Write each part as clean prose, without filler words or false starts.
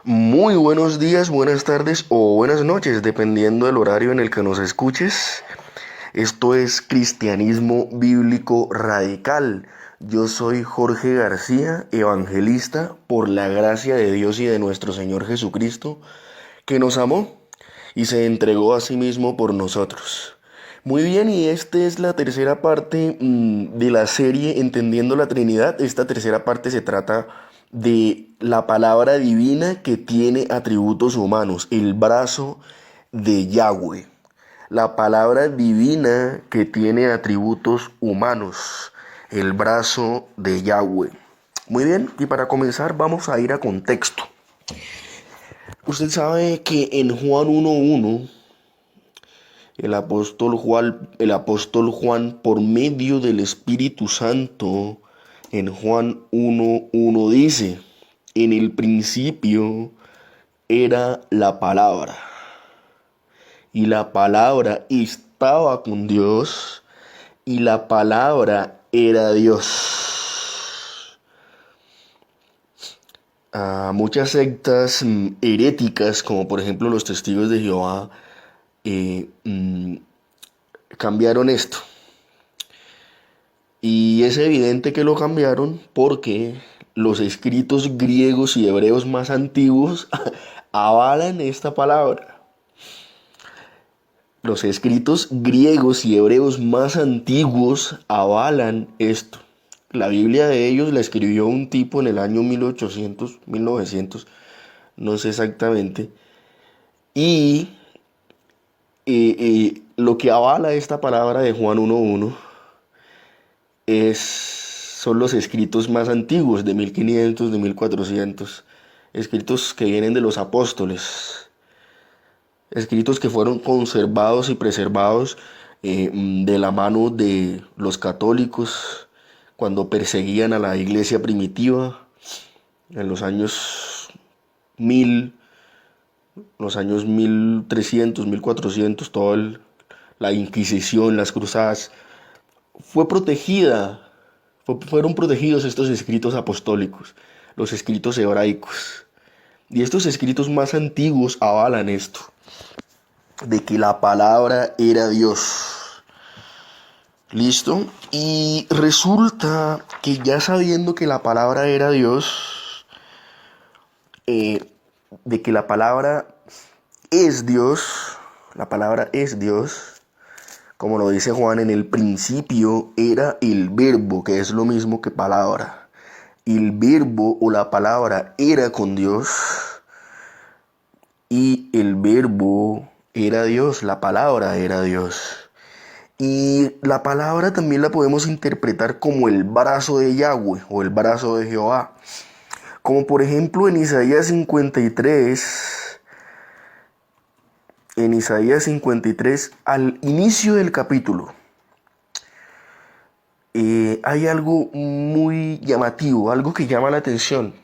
Muy buenos días, buenas tardes o buenas noches, dependiendo del horario en el que nos escuches. Esto es Cristianismo Bíblico Radical. Yo soy Jorge García, evangelista por la gracia de Dios y de nuestro Señor Jesucristo, que nos amó y se entregó a sí mismo por nosotros. Muy bien, y esta es la tercera parte de la serie Entendiendo la Trinidad. Esta tercera parte se trata de la palabra divina que tiene atributos humanos, el brazo de Yahweh. La palabra divina que tiene atributos humanos, el brazo de Yahweh. Muy bien, y para comenzar vamos a ir a contexto. Usted sabe que en Juan 1:1 el apóstol Juan, por medio del Espíritu Santo, en Juan 1:1 dice, en el principio era la palabra, y la palabra estaba con Dios, y la palabra era Dios. Muchas sectas heréticas, como por ejemplo los Testigos de Jehová, eh, mm, cambiaron esto. Y es evidente que lo cambiaron porque los escritos griegos y hebreos más antiguos avalan esta palabra. Los escritos griegos y hebreos más antiguos avalan esto. La Biblia de ellos la escribió un tipo en el año 1800, 1900, no sé exactamente. Y lo que avala esta palabra de Juan 1:1 son los escritos más antiguos, de 1500, de 1400, escritos que vienen de los apóstoles, escritos que fueron conservados y preservados de la mano de los católicos cuando perseguían a la iglesia primitiva en los años 1000, los años 1300, 1400, la Inquisición, las cruzadas. Fue protegida Fueron protegidos estos escritos apostólicos, los escritos hebraicos. Y estos escritos más antiguos avalan esto, de que la palabra era Dios. ¿Listo? Y resulta que ya sabiendo que la palabra era Dios, de que la palabra es Dios, como lo dice Juan, en el principio era el verbo, que es lo mismo que palabra. El verbo o la palabra era con Dios y el verbo era Dios, la palabra era Dios. Y la palabra también la podemos interpretar como el brazo de Yahweh o el brazo de Jehová. Como por ejemplo en Isaías 53, al inicio del capítulo, hay algo muy llamativo, algo que llama la atención.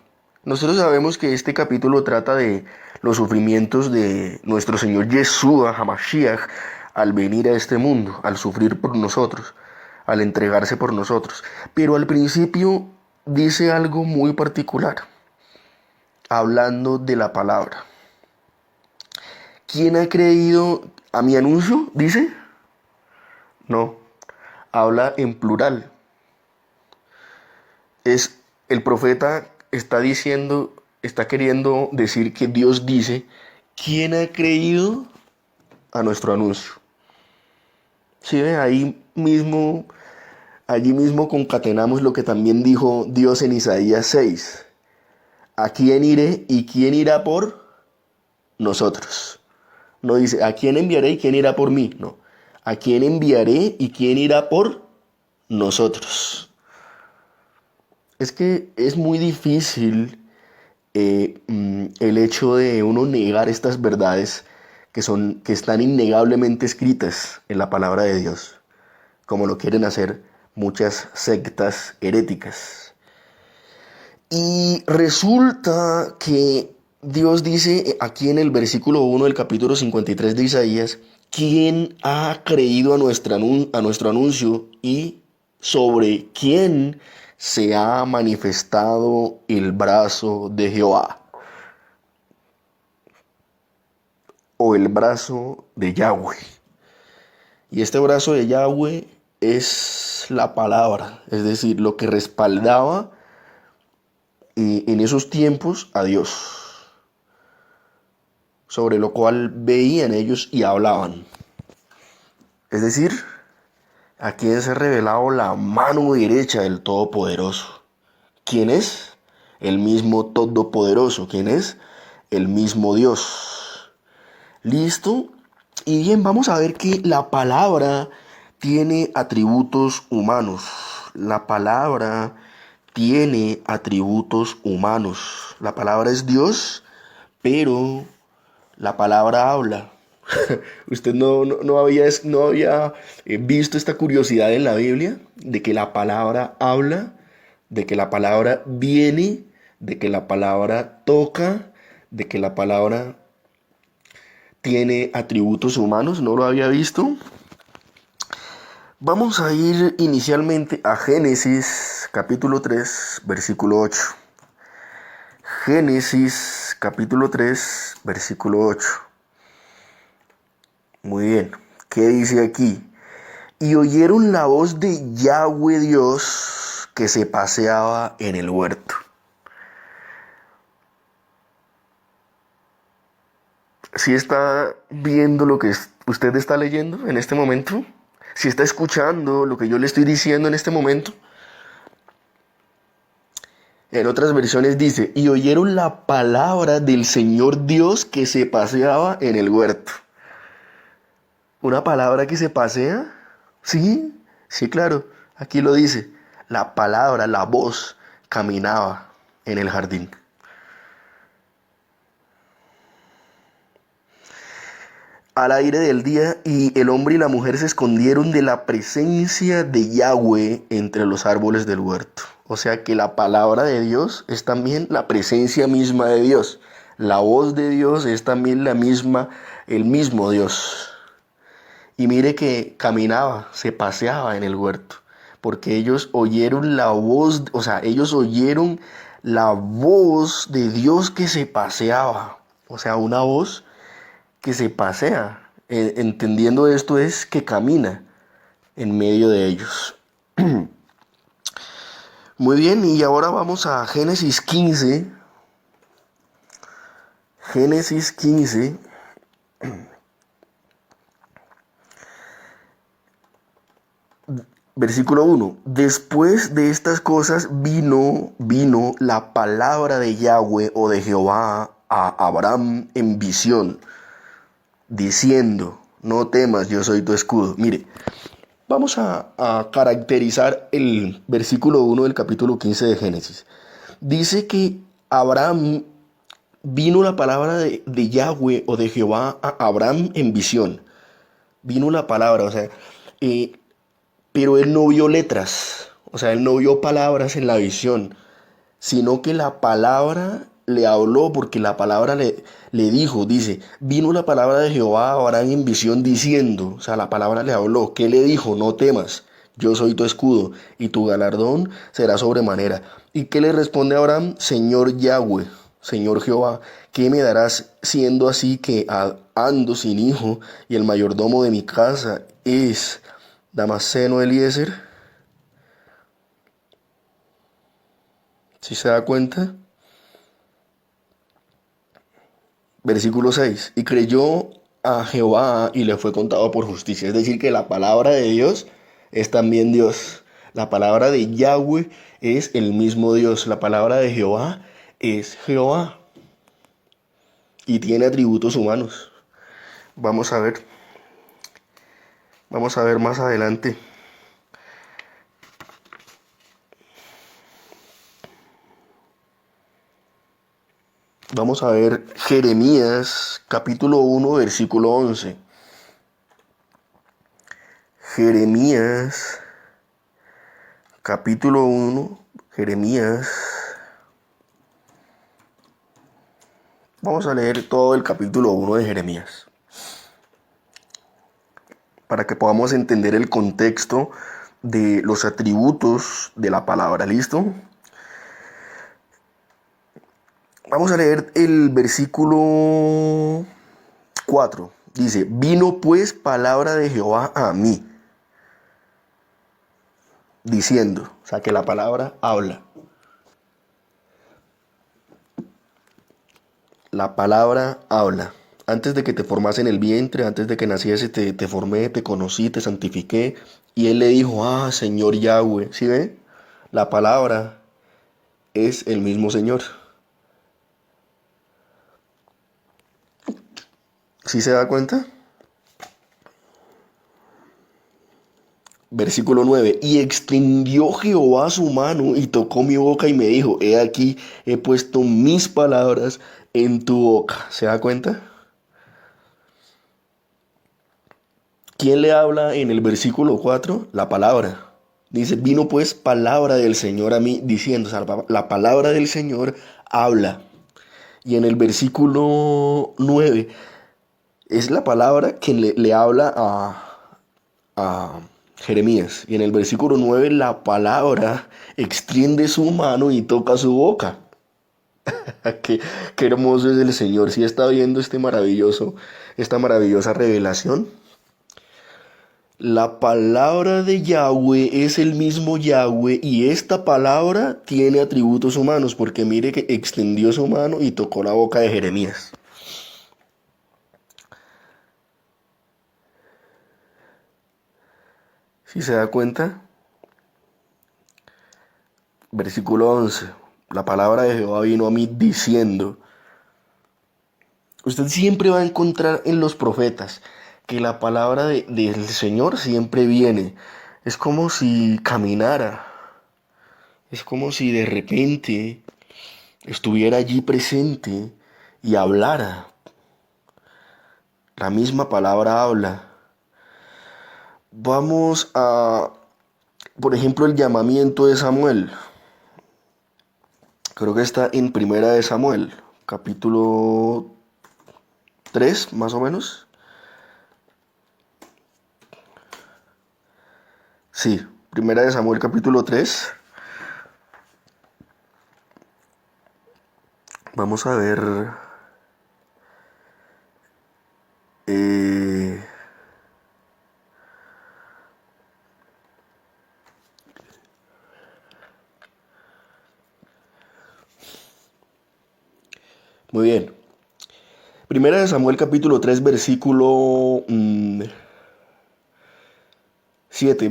Nosotros sabemos que este capítulo trata de los sufrimientos de nuestro Señor Yeshua HaMashiach al venir a este mundo, al sufrir por nosotros, al entregarse por nosotros. Pero al principio dice algo muy particular, hablando de la palabra. ¿Quién ha creído a mi anuncio? Dice. No, habla en plural. El profeta está queriendo decir que Dios dice, ¿quién ha creído a nuestro anuncio? Sí, ve, allí mismo concatenamos lo que también dijo Dios en Isaías 6. ¿A quién iré y quién irá por nosotros? No dice, ¿a quién enviaré y quién irá por mí? No. ¿A quién enviaré y quién irá por nosotros? Es que es muy difícil el hecho de uno negar estas verdades que están innegablemente escritas en la palabra de Dios, como lo quieren hacer muchas sectas heréticas. Y resulta que Dios dice aquí en el versículo 1 del capítulo 53 de Isaías, ¿quién ha creído a nuestro anuncio y sobre quién se ha manifestado el brazo de Jehová? o el brazo de Yahweh. Y este brazo de Yahweh es la palabra, es decir, lo que respaldaba en esos tiempos a Dios, sobre lo cual veían ellos y hablaban. Es decir, aquí es revelado la mano derecha del Todopoderoso. ¿Quién es? El mismo Todopoderoso. ¿Quién es? El mismo Dios. ¿Listo? Y bien, vamos a ver que la palabra tiene atributos humanos. La palabra tiene atributos humanos. La palabra es Dios, pero la palabra habla. ¿Usted no había visto esta curiosidad en la Biblia? De que la palabra habla, de que la palabra viene, de que la palabra toca, de que la palabra tiene atributos humanos. ¿No lo había visto? Vamos a ir inicialmente a Génesis capítulo 3, versículo 8. Génesis capítulo 3, versículo 8. Muy bien. ¿Qué dice aquí? Y oyeron la voz de Yahweh Dios que se paseaba en el huerto. ¿Sí está viendo lo que usted está leyendo en este momento? ¿Sí está escuchando lo que yo le estoy diciendo en este momento? En otras versiones dice, y oyeron la palabra del Señor Dios que se paseaba en el huerto. ¿Una palabra que se pasea? Sí, sí, claro. Aquí lo dice. La palabra, la voz, caminaba en el jardín. Al aire del día, y el hombre y la mujer se escondieron de la presencia de Yahweh entre los árboles del huerto. O sea que la palabra de Dios es también la presencia misma de Dios. La voz de Dios es también la misma, el mismo Dios. Y mire que caminaba, se paseaba en el huerto, porque ellos oyeron la voz, o sea, ellos oyeron la voz de Dios que se paseaba. O sea, una voz que se pasea. Entendiendo esto es que camina en medio de ellos. Muy bien, y ahora vamos a Génesis 15. Génesis 15. Versículo 1. Después de estas cosas vino la palabra de Yahweh o de Jehová a Abraham en visión, diciendo, no temas, yo soy tu escudo. Mire, vamos a caracterizar el versículo 1 del capítulo 15 de Génesis. Dice que Abraham vino la palabra de Yahweh o de Jehová a Abraham en visión. Vino la palabra, o sea, eh, pero él no vio letras, o sea, él no vio palabras en la visión, sino que la palabra le habló, porque la palabra le dijo, dice, vino la palabra de Jehová a Abraham en visión diciendo, o sea, la palabra le habló, ¿qué le dijo? No temas, yo soy tu escudo, y tu galardón será sobremanera. ¿Y qué le responde a Abraham? Señor Yahweh, Señor Jehová, ¿qué me darás siendo así que ando sin hijo y el mayordomo de mi casa es Damaseno Eliezer? ¿Sí se da cuenta? Versículo 6. Y creyó a Jehová y le fue contado por justicia. Es decir, que la palabra de Dios es también Dios. La palabra de Yahweh es el mismo Dios. La palabra de Jehová es Jehová. Y tiene atributos humanos. Vamos a ver. Vamos a ver más adelante. Vamos a ver Jeremías capítulo 1 versículo 11. Jeremías capítulo 1. Jeremías. Vamos a leer todo el capítulo 1 de Jeremías para que podamos entender el contexto de los atributos de la palabra. ¿Listo? Vamos a leer el versículo 4. Dice, vino pues palabra de Jehová a mí, diciendo, o sea que la palabra habla. La palabra habla. Antes de que te formas en el vientre, antes de que naciese, te formé, te conocí, te santifiqué. Y él le dijo, ah, Señor Yahweh. ¿Sí ve? La palabra es el mismo Señor. ¿Sí se da cuenta? Versículo 9. Y extendió Jehová su mano y tocó mi boca y me dijo, he aquí, he puesto mis palabras en tu boca. ¿Se da cuenta? ¿Quién le habla en el versículo 4? La palabra. Dice, vino pues palabra del Señor a mí diciendo, o sea, la palabra del Señor habla. Y en el versículo 9 es la palabra que le habla a Jeremías. Y en el versículo 9 la palabra extiende su mano y toca su boca. qué, qué hermoso es el Señor. ¿Sí está viendo esta maravillosa revelación? La palabra de Yahweh es el mismo Yahweh y esta palabra tiene atributos humanos porque mire que extendió su mano y tocó la boca de Jeremías. ¿Sí se da cuenta? Versículo 11. La palabra de Jehová vino a mí diciendo. Usted siempre va a encontrar en los profetas que la palabra del Señor siempre viene. Es como si caminara. Es como si de repente estuviera allí presente y hablara. La misma palabra habla. Vamos a, por ejemplo, el llamamiento de Samuel. Creo que está en Primera de Samuel, capítulo 3, más o menos. Sí, Primera de Samuel, capítulo 3. Vamos a ver. eh, Muy bien. Primera de Samuel capítulo 3 versículo 7.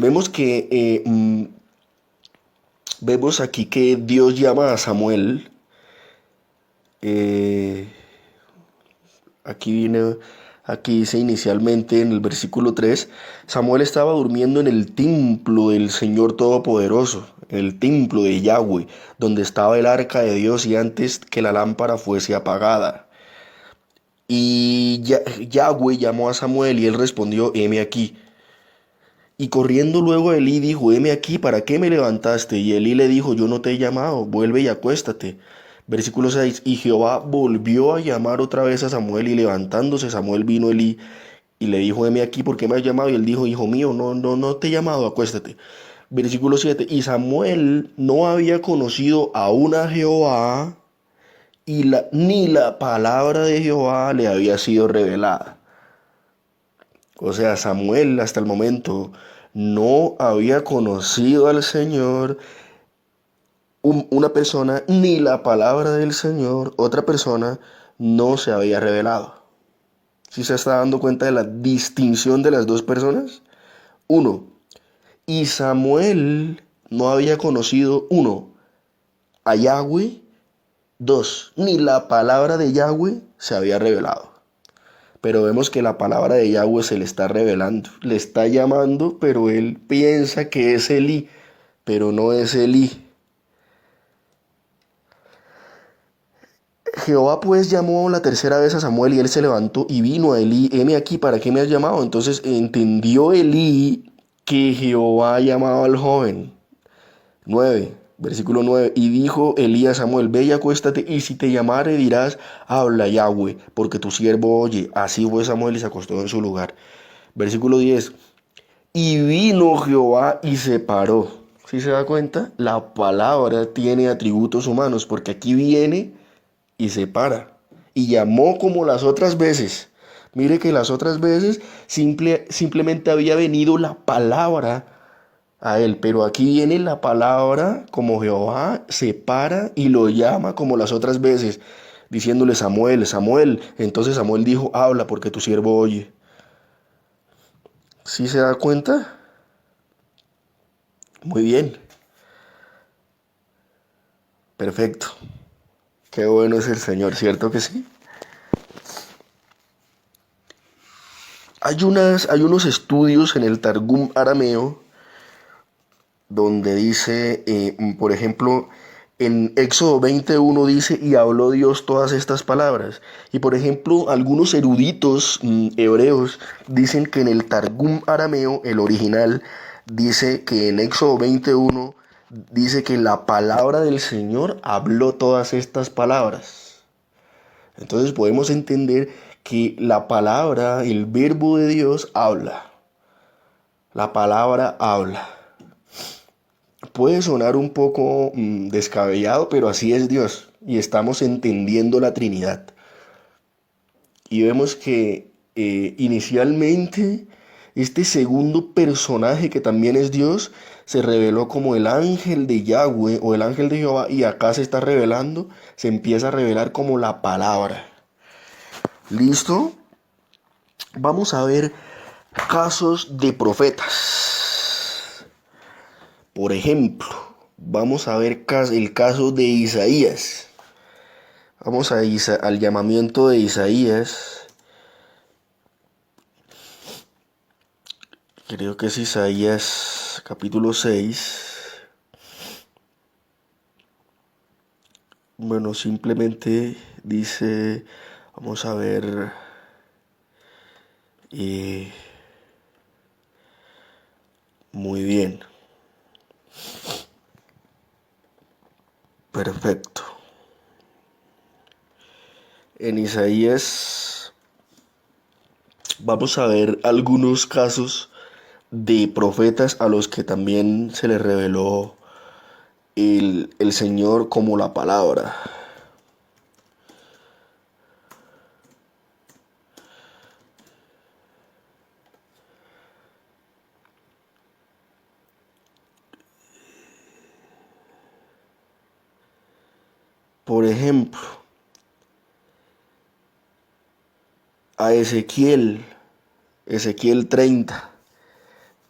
Vemos aquí que Dios llama a Samuel. eh, aquí viene, aquí dice inicialmente en el versículo 3, Samuel estaba durmiendo en el templo del Señor Todopoderoso, en el templo de Yahweh, donde estaba el arca de Dios y antes que la lámpara fuese apagada. Y Yahweh llamó a Samuel y él respondió, heme aquí. Y corriendo luego Elí dijo, heme aquí, ¿para qué me levantaste? Y Elí le dijo, yo no te he llamado, vuelve y acuéstate. Versículo 6, y Jehová volvió a llamar otra vez a Samuel y levantándose Samuel vino Elí y le dijo, heme aquí, ¿por qué me has llamado? Y él dijo, hijo mío, no te he llamado, acuéstate. Versículo 7, y Samuel no había conocido aún a Jehová y ni la palabra de Jehová le había sido revelada. O sea, Samuel hasta el momento no había conocido al Señor, una persona, ni la palabra del Señor, otra persona, no se había revelado. ¿Sí se está dando cuenta de la distinción de las dos personas? Uno, y Samuel no había conocido, uno, a Yahweh, dos, ni la palabra de Yahweh se había revelado. Pero vemos que la palabra de Yahweh se le está revelando, le está llamando, pero él piensa que es Elí, pero no es Elí. Jehová pues llamó la tercera vez a Samuel y él se levantó y vino a Elí, heme aquí, ¿para qué me has llamado? Entonces entendió Elí que Jehová llamaba al joven. 9, versículo 9. Y dijo Elí a Samuel, ve y acuéstate, y si te llamare dirás, habla Yahweh, porque tu siervo oye. Así fue Samuel y se acostó en su lugar. Versículo 10. Y vino Jehová y se paró. ¿Sí se da cuenta? La palabra tiene atributos humanos, porque aquí viene y se para. Y llamó como las otras veces. Mire que las otras veces simplemente había venido la palabra a él, pero aquí viene la palabra como Jehová se para y lo llama como las otras veces, diciéndole Samuel, Samuel. Entonces Samuel dijo, habla porque tu siervo oye. ¿Sí se da cuenta? Muy bien, perfecto. Qué bueno es el Señor, ¿cierto que sí? Hay unos estudios en el Targum arameo donde dice, por ejemplo, en Éxodo 21 dice, y habló Dios todas estas palabras. Y por ejemplo, algunos eruditos hebreos dicen que en el Targum arameo, el original, dice que en Éxodo 21 dice que la palabra del Señor habló todas estas palabras. Entonces podemos entender que la palabra, el verbo de Dios habla. La palabra habla. Puede sonar un poco descabellado, pero así es Dios. Y estamos entendiendo la Trinidad. Y vemos que inicialmente este segundo personaje que también es Dios se reveló como el ángel de Yahweh o el ángel de Jehová, y acá se está revelando, se empieza a revelar como la palabra. ¿Listo? Vamos a ver casos de profetas. Por ejemplo, vamos a ver el caso de Isaías. Vamos al llamamiento de Isaías. Creo que es Isaías capítulo 6. Bueno, simplemente dice, vamos a ver, muy bien, perfecto. En Isaías vamos a ver algunos casos de profetas a los que también se les reveló el Señor como la palabra. Por ejemplo, a Ezequiel 30,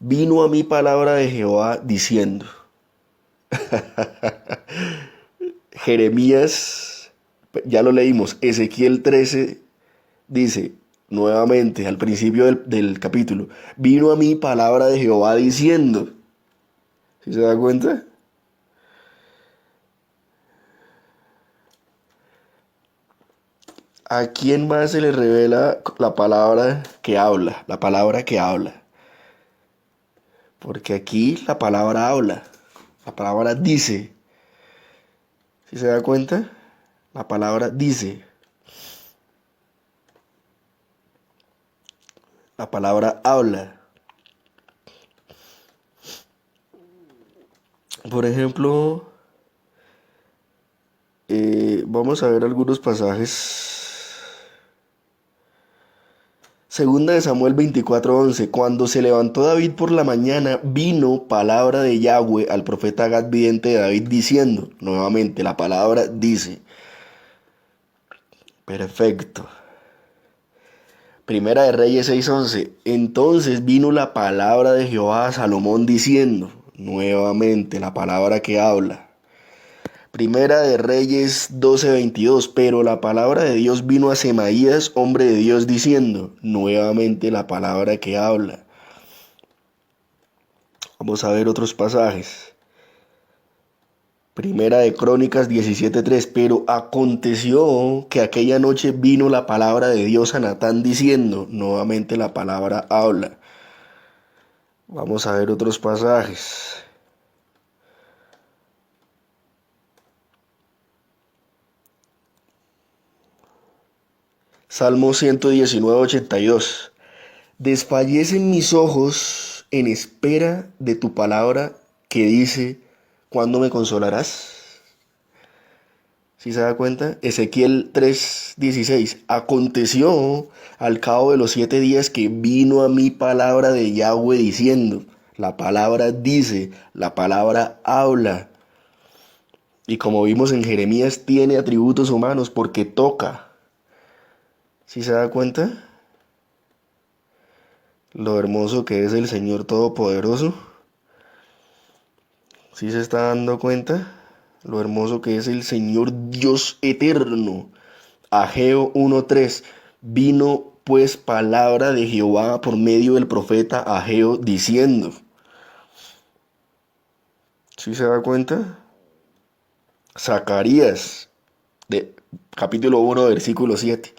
vino a mí palabra de Jehová diciendo. Jeremías, ya lo leímos, Ezequiel 13 dice nuevamente al principio del capítulo, vino a mí palabra de Jehová diciendo. ¿Sí se da cuenta? ¿A quién más se le revela la palabra que habla? La palabra que habla. Porque aquí la palabra habla. La palabra dice. ¿Sí se da cuenta? La palabra dice. La palabra habla. Por ejemplo, vamos a ver algunos pasajes. Segunda de Samuel 24:11. Cuando se levantó David por la mañana, vino palabra de Yahweh al profeta Gad vidente de David diciendo, nuevamente la palabra dice. Perfecto. Primera de Reyes 6:11. Entonces vino la palabra de Jehová a Salomón diciendo, nuevamente la palabra que habla. Primera de Reyes 12:22. Pero la palabra de Dios vino a Semaías, hombre de Dios, diciendo, nuevamente la palabra que habla. Vamos a ver otros pasajes. Primera de Crónicas 17:3. Pero aconteció que aquella noche vino la palabra de Dios a Natán diciendo, nuevamente la palabra habla. Vamos a ver otros pasajes. Salmo 119:82. Desfallecen mis ojos en espera de tu palabra que dice, ¿cuándo me consolarás? ¿Sí se da cuenta? Ezequiel 3:16. Aconteció al cabo de los 7 días que vino a mí palabra de Yahweh diciendo. La palabra dice, la palabra habla. Y como vimos en Jeremías, tiene atributos humanos porque toca. ¿Sí se da cuenta? Lo hermoso que es el Señor Todopoderoso. ¿Sí se está dando cuenta? Lo hermoso que es el Señor Dios eterno. Ageo 1:3. Vino pues palabra de Jehová por medio del profeta Ageo diciendo. ¿Sí se da cuenta? Zacarías, capítulo 1, versículo 7.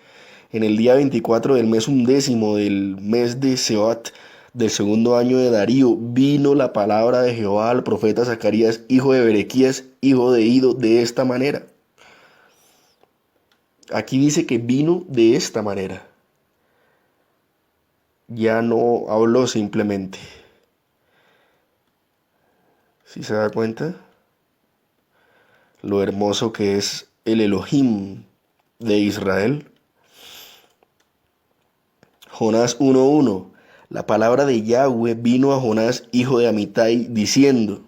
En el día 24 del mes 11 del mes de Sebat, del segundo año de Darío, vino la palabra de Jehová al profeta Zacarías, hijo de Berequías, hijo de Ido, de esta manera. Aquí dice que vino de esta manera. Ya no habló simplemente. ¿Sí se da cuenta? Lo hermoso que es el Elohim de Israel. Jonás 1:1. La palabra de Yahweh vino a Jonás, hijo de Amitai, diciendo.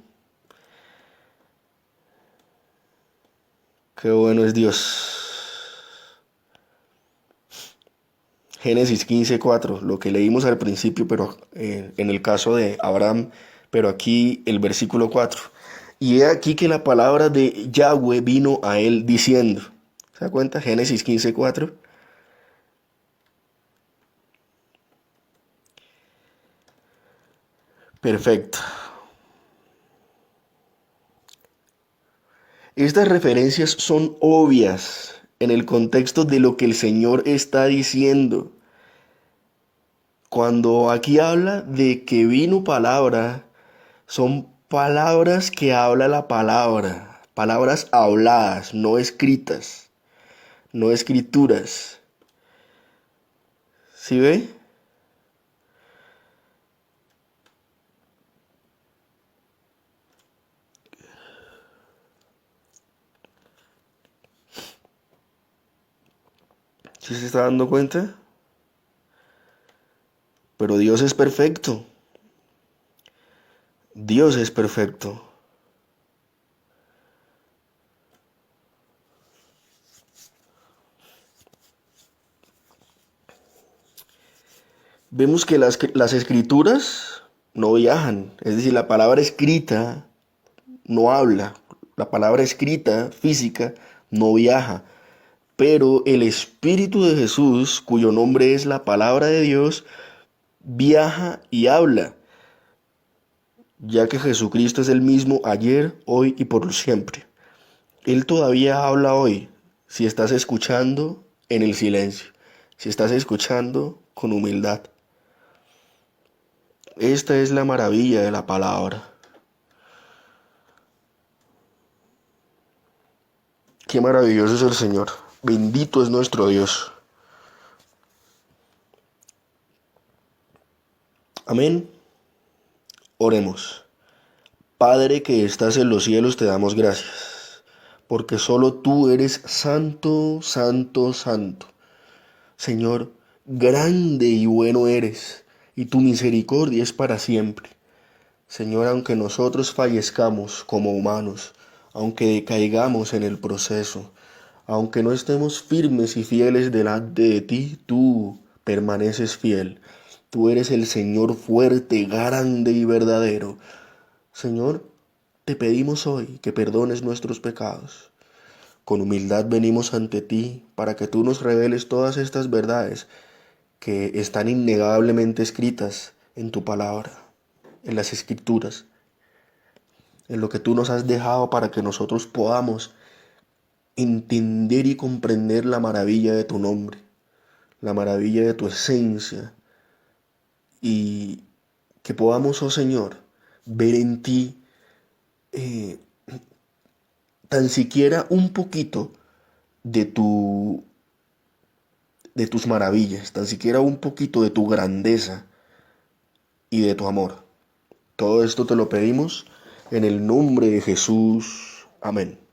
Qué bueno es Dios. Génesis 15:4, lo que leímos al principio, pero en el caso de Abraham, pero aquí el versículo 4. Y he aquí que la palabra de Yahweh vino a él diciendo. ¿Se da cuenta? Génesis 15:4. Perfecto. Estas referencias son obvias en el contexto de lo que el Señor está diciendo. Cuando aquí habla de que vino palabra, son palabras que habla la palabra, palabras habladas, no escritas, no escrituras. ¿Sí ve? ¿Sí se está dando cuenta? Pero Dios es perfecto. Dios es perfecto. Vemos que las escrituras no viajan, es decir, la palabra escrita no habla, la palabra escrita, física, no viaja, pero el Espíritu de Jesús, cuyo nombre es la palabra de Dios, viaja y habla, ya que Jesucristo es el mismo ayer, hoy y por siempre. Él todavía habla hoy, si estás escuchando en el silencio, si estás escuchando con humildad. Esta es la maravilla de la palabra. Qué maravilloso es el Señor. Bendito es nuestro Dios. Amén. Oremos. Padre que estás en los cielos, te damos gracias, porque solo tú eres santo, santo, santo. Señor, grande y bueno eres, y tu misericordia es para siempre. Señor, aunque nosotros fallezcamos como humanos, aunque decaigamos en el proceso, aunque no estemos firmes y fieles delante de ti, tú permaneces fiel. Tú eres el Señor fuerte, grande y verdadero. Señor, te pedimos hoy que perdones nuestros pecados. Con humildad venimos ante ti para que tú nos reveles todas estas verdades que están innegablemente escritas en tu palabra, en las escrituras, en lo que tú nos has dejado para que nosotros podamos entender y comprender la maravilla de tu nombre, la maravilla de tu esencia, y que podamos, oh Señor, ver en ti eh, tan siquiera un poquito de de tus maravillas, tan siquiera un poquito de tu grandeza y de tu amor. Todo esto te lo pedimos en el nombre de Jesús. Amén.